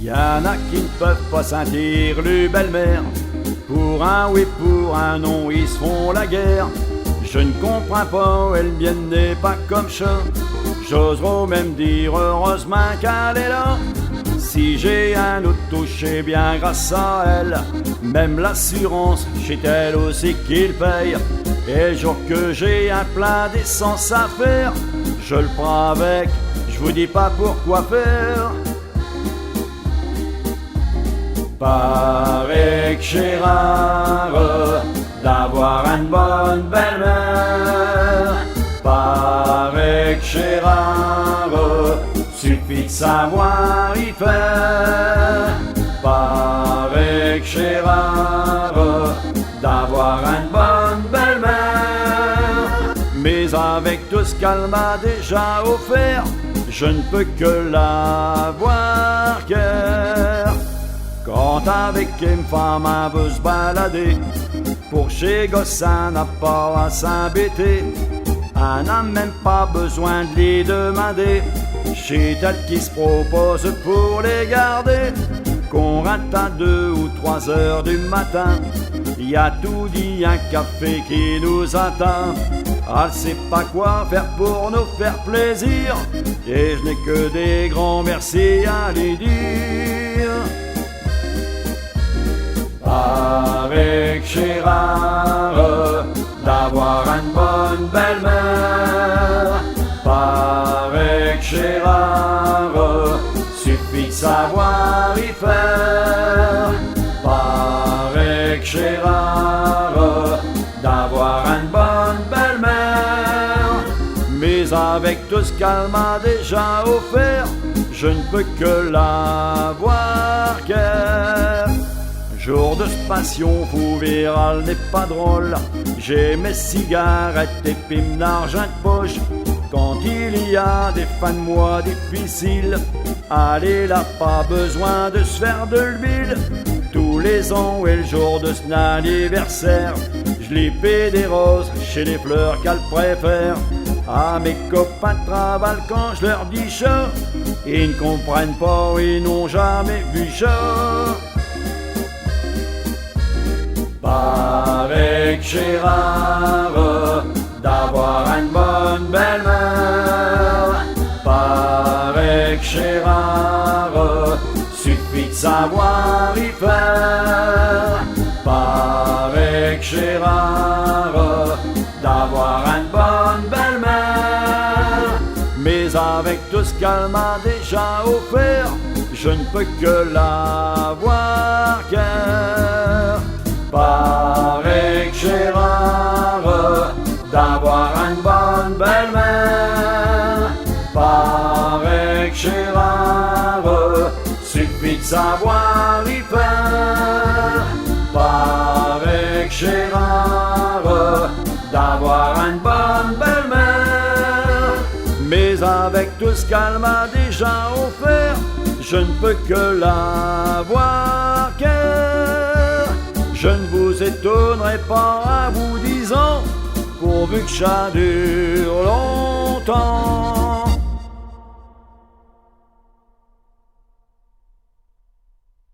Y en a qui ne peuvent pas sentir le belle-mère. Pour un oui, pour un non, ils se font la guerre. Je ne comprends pas, elle mienne n'est pas comme ça. J'oserais même dire heureusement qu'elle est là. Si j'ai un auto, c'est bien grâce à elle. Même l'assurance, c'est elle aussi qu'il paye. Et le jour que j'ai un plein d'essence à faire, je le prends avec, je vous dis pas pourquoi faire. Paraît que c'est rare d'avoir une bonne belle-mère. Paraît que c'est rare, suffit de savoir y faire. Paraît que c'est rare d'avoir une bonne belle-mère. Mais avec tout ce qu'elle m'a déjà offert, je ne peux que l'avoir cœur. Quand avec une femme elle veut se balader, pour chez Gossin n'a pas à s'embêter. Elle n'a même pas besoin de les demander. C'est elle qui se propose pour les garder. Qu'on rate à 2 ou 3 heures du matin, y a tout dit un café qui nous attend. Elle sait pas quoi faire pour nous faire plaisir, et je n'ai que des grands merci à lui dire. Paraît que c'est rare d'avoir une bonne belle-mère. Paraît que c'est rare, suffit de savoir y faire. Paraît que c'est rare d'avoir une bonne belle-mère. Mais avec tout ce qu'elle m'a déjà offert, je ne peux que l'avoir cœur. Jour de passion, faut dire, elle n'est pas drôle. J'ai mes cigarettes et puis mon argent de poche. Quand il y a des fins de mois difficiles, elle n'a pas besoin de se faire de l'huile. Tous les ans et le jour de son anniversaire, je lui paie des roses chez les fleurs qu'elle préfère. À mes copains de travail quand je leur dis ça, ils ne comprennent pas, ils n'ont jamais vu ça. Paraît que c'est rare d'avoir une bonne belle-mère. Paraît que c'est rare, suffit de savoir y faire. Paraît que c'est rare d'avoir une bonne belle-mère. Mais avec tout ce qu'elle m'a déjà offert, je ne peux que l'avoir cœur. Paraît que c'est rare d'avoir une bonne belle-mère. Paraît que c'est rare, suffit de savoir y faire. Paraît que c'est rare d'avoir une bonne belle-mère. Mais avec tout ce qu'elle m'a déjà offert, je ne peux que l'avoir cœur. Je ne vous étonnerai pas en vous disant, pourvu que ça dure longtemps.